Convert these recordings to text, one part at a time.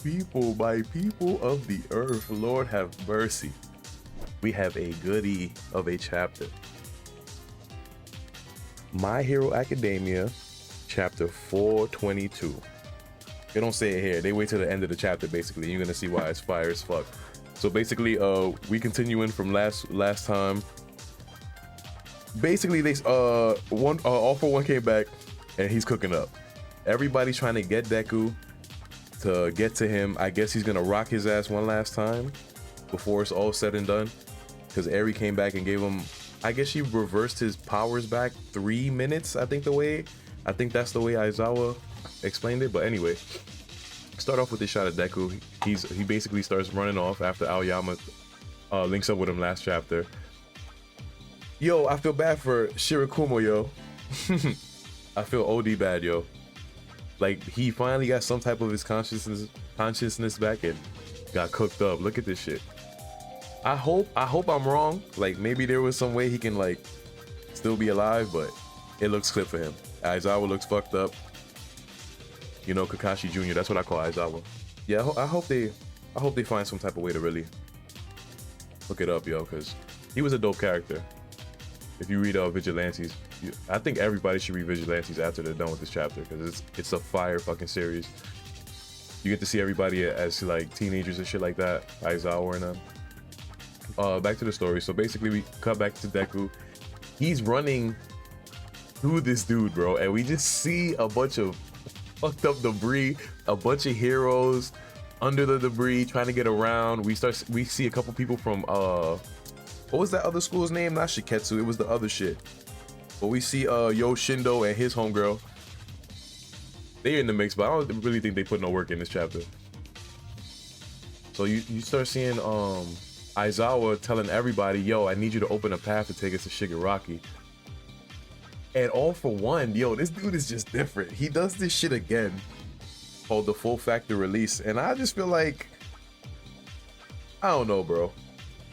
People, my people of the earth, Lord have mercy. We have a goodie of a chapter. My Hero Academia, chapter 422. They don't say it here. They wait till the end of the chapter, basically. You're gonna see why it's fire as fuck. So basically, we continuing from last time. Basically, they All For One came back, and he's cooking up. Everybody's trying to get Deku to get to him. I guess he's gonna rock his ass one last time before it's all said and done. Because Eri came back and gave him, I guess she reversed his powers back 3 minutes. I think that's the way Aizawa explained it. But anyway, start off with this shot of Deku. He basically starts running off after Aoyama links up with him last chapter. Yo, I feel bad for Shirakumo, yo. I feel OD bad, yo. Like, he finally got some type of his consciousness back and got cooked up. Look at this shit. I hope I'm wrong. Like, maybe there was some way he can, like, still be alive, but it looks clear for him. Aizawa looks fucked up. You know, Kakashi Jr., that's what I call Aizawa. Yeah, I hope they find some type of way to really hook it up, yo, because he was a dope character. If you read Vigilantes, I think everybody should read Vigilantes after they're done with this chapter, because it's a fire fucking series. You get to see everybody as like teenagers and shit like that, Aizawa and them. Back to the story. So basically, we cut back to Deku. He's running through this dude, bro, and we just see a bunch of fucked up debris, a bunch of heroes under the debris trying to get around. We see a couple people from what was that other school's name? Not Shiketsu, it was the other shit. But we see Yo Shindo and his homegirl. They're in the mix, but I don't really think they put no work in this chapter. So you start seeing Aizawa telling everybody, yo, I need you to open a path to take us to Shigaraki. And All For One, yo, this dude is just different. He does this shit again called the Full Factor Release, and I just feel like, I don't know, bro.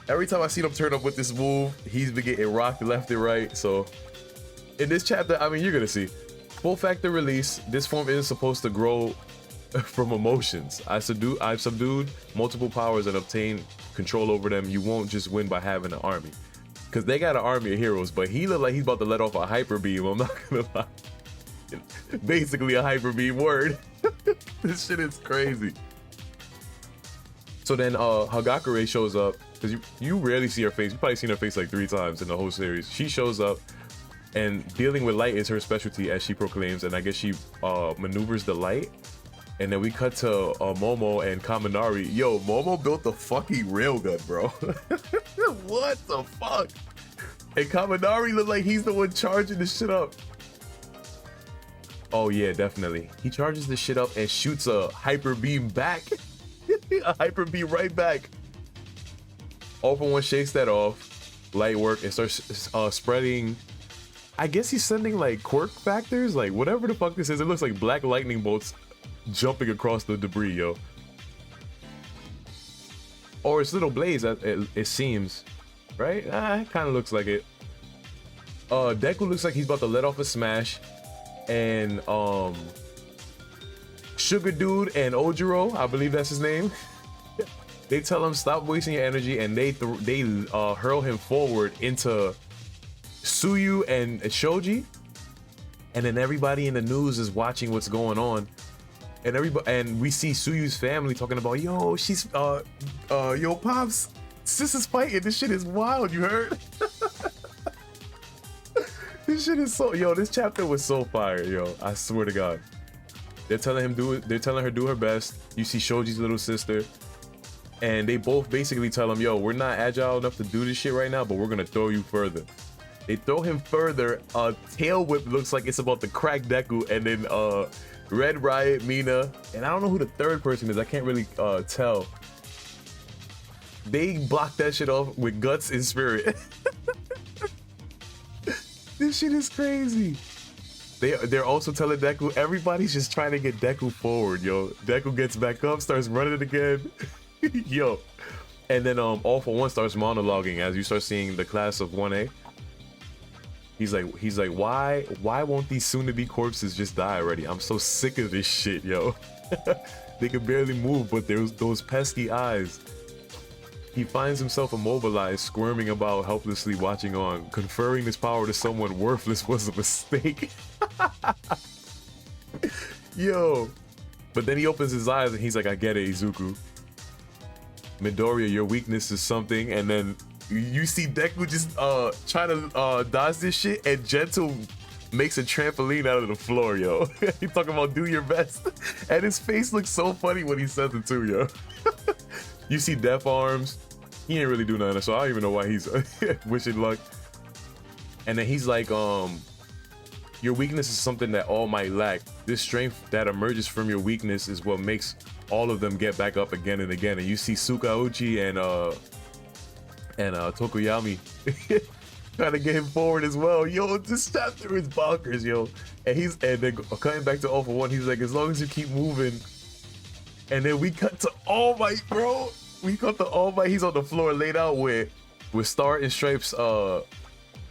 Every time I see him turn up with this move, he's been getting rocked left and right. So in this chapter, I mean, you're gonna see Full Factor Release. This form isn't supposed to grow from emotions. I've subdued multiple powers and obtained control over them. You won't just win by having an army, because they got an army of heroes, but he look like he's about to let off a hyper beam. I'm not gonna lie. Basically a hyper beam word. This shit is crazy. So then Hagakure shows up, because you rarely see her face. You've probably seen her face like 3 times in the whole series. She shows up, and dealing with light is her specialty, as she proclaims, and I guess she maneuvers the light. And then we cut to Momo and Kaminari. Yo, Momo built the fucking railgun, bro. What the fuck? And Kaminari look like he's the one charging this shit up. Oh yeah, definitely. He charges this shit up and shoots a hyper beam back. A hyper beam right back. All For One shakes that off. Light work, and starts spreading. I guess he's sending like quirk factors, like whatever the fuck this is. It looks like black lightning bolts jumping across the debris, yo. Or it's little blades, it seems, right? It kind of looks like it. Deku looks like he's about to let off a smash, and Sugar Dude and Ojiro, I believe that's his name. They tell him stop wasting your energy, and they hurl him forward into Suyu and Shoji, and then everybody in the news is watching what's going on. And we see Suyu's family talking about, yo, she's yo pops, sis is fighting. This shit is wild, you heard? This shit is so, yo, this chapter was so fire, yo. I swear to God. They're telling her do her best. You see Shoji's little sister, and they both basically tell him, yo, we're not agile enough to do this shit right now, but we're gonna throw you further. They throw him further. Tail Whip looks like it's about to crack Deku, and then Red Riot, Mina, and I don't know who the third person is. I can't really tell. They block that shit off with Guts and Spirit. This shit is crazy. They're also telling Deku, everybody's just trying to get Deku forward, yo. Deku gets back up, starts running again. Yo. And then All For One starts monologuing as you start seeing the class of 1A. He's like, why won't these soon-to-be corpses just die already? I'm so sick of this shit, yo. They can barely move, but there's those pesky eyes. He finds himself immobilized, squirming about, helplessly watching on. Conferring this power to someone worthless was a mistake. Yo. But then he opens his eyes and he's like, I get it, Izuku. Midoriya, your weakness is something. And then you see Deku just trying to dodge this shit, and Gentle makes a trampoline out of the floor, yo. He's talking about do your best. And his face looks so funny when he says it too, yo. You see Death Arms. He ain't really do nothing, so I don't even know why he's wishing luck. And then he's like, your weakness is something that all might lack. This strength that emerges from your weakness is what makes all of them get back up again and again. And you see Tsukauchi and Tokoyami trying to get him forward as well. Yo, this chapter is bonkers, yo. And then cutting back to All For One, he's like, as long as you keep moving. And then we cut to All Might, bro. We cut to All Might. He's on the floor laid out with Star and Stripes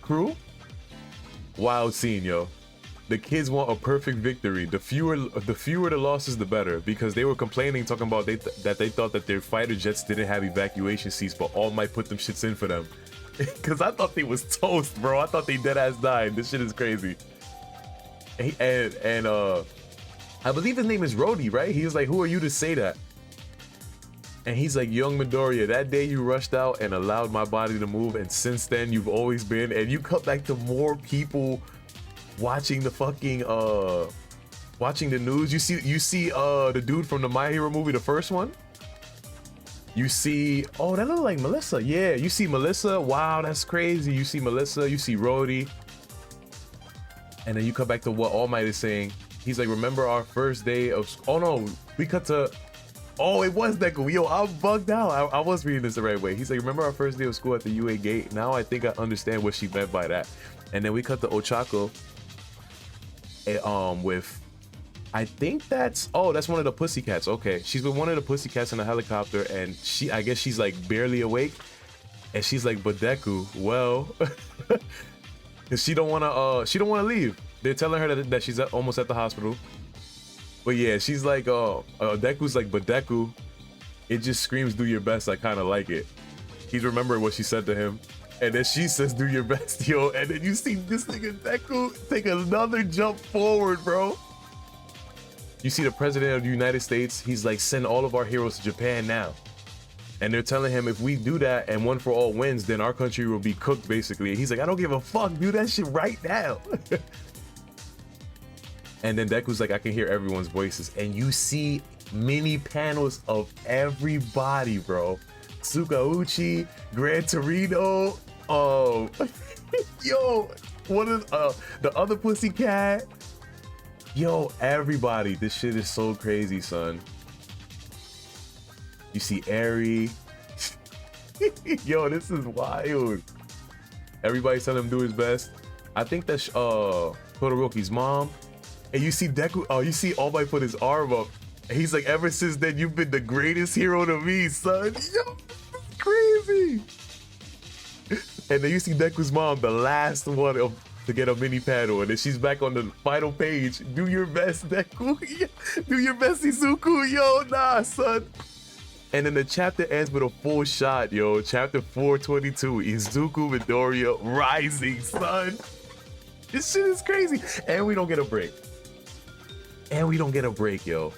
crew. Wild scene, yo. The kids want a perfect victory. The fewer the losses, the better. Because they were complaining, talking about that they thought that their fighter jets didn't have evacuation seats, but All Might put them shits in for them. Because I thought they was toast, bro. I thought they dead ass died. This shit is crazy. And I believe his name is Rhodey, right? He was like, who are you to say that? And he's like, young Midoriya, that day you rushed out and allowed my body to move, and since then you've always been. And you cut back to more people watching the fucking watching the news. You see the dude from the My Hero movie, the first one. You see, oh, that look like Melissa. Yeah, you see Melissa. Wow, that's crazy. You see Melissa, you see Rhodey. And then you cut back to what All Might is saying. He's like, remember our first day of, oh no, we cut to, oh, it was Deku. Yo, I'm bugged out. I was reading this the right way. He's like, remember our first day of school at the UA gate? Now I think I understand what she meant by that. And then we cut to Ochako with, I think that's, oh, that's one of the Pussycats. Okay, she's with one of the Pussycats in a helicopter, and I guess she's like barely awake. And she's like, but Deku, well, because she don't want to leave. They're telling her that she's almost at the hospital. But yeah, she's like, Deku's like, but Deku, it just screams, do your best. I kind of like it. He's remembering what she said to him. And then she says, do your best, yo. And then you see this nigga Deku take another jump forward, bro. You see the president of the United States. He's like, send all of our heroes to Japan now. And they're telling him, if we do that and One For All wins, then our country will be cooked, basically. And he's like, I don't give a fuck. Do that shit right now. And then Deku's like, I can hear everyone's voices. And you see mini panels of everybody, bro. Tsukauchi, Gran Torino, yo, what is the other Pussycat? Yo, everybody. This shit is so crazy, son. You see Eri. Yo, this is wild. Everybody's telling him to do his best. I think that's Todoroki's mom. And you see Deku, you see All Might put his arm up. And he's like, ever since then, you've been the greatest hero to me, son. Yo, crazy. And then you see Deku's mom, the last one to get a mini panel. And then she's back on the final page. Do your best, Deku. Do your best, Izuku. Yo, nah, son. And then the chapter ends with a full shot, yo. Chapter 422, Izuku Midoriya rising, son. This shit is crazy. And we don't get a break. Yo.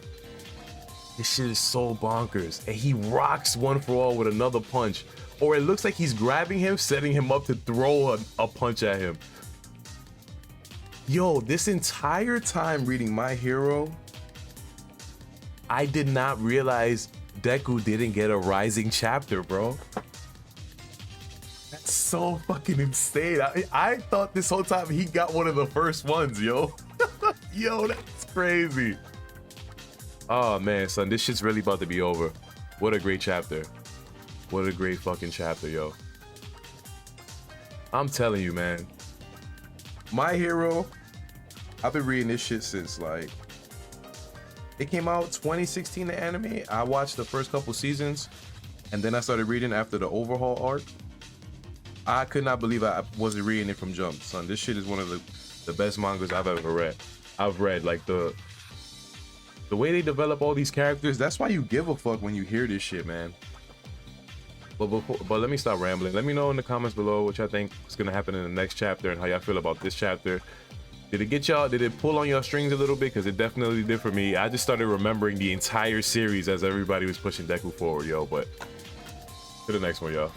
This shit is so bonkers. And he rocks One For All with another punch. Or it looks like he's grabbing him, setting him up to throw a punch at him. Yo, this entire time reading My Hero, I did not realize Deku didn't get a rising chapter, bro. That's so fucking insane. I thought this whole time he got one of the first ones, yo. Yo, that's crazy. Oh man, son, this shit's really about to be over. What a great chapter. What a great fucking chapter, yo. I'm telling you, man. My Hero, I've been reading this shit since like, it came out 2016, the anime. I watched the first couple seasons, and then I started reading after the overhaul arc. I could not believe I wasn't reading it from jump, son. This shit is one of the best mangas I've ever read. I've read like the way they develop all these characters. That's why you give a fuck when you hear this shit, man. But let me stop rambling. Let me know in the comments below what y'all think is gonna happen in the next chapter and how y'all feel about this chapter. Did it get y'all? Did it pull on your strings a little bit? Because it definitely did for me. I just started remembering the entire series as everybody was pushing Deku forward, yo. But to the next one, y'all.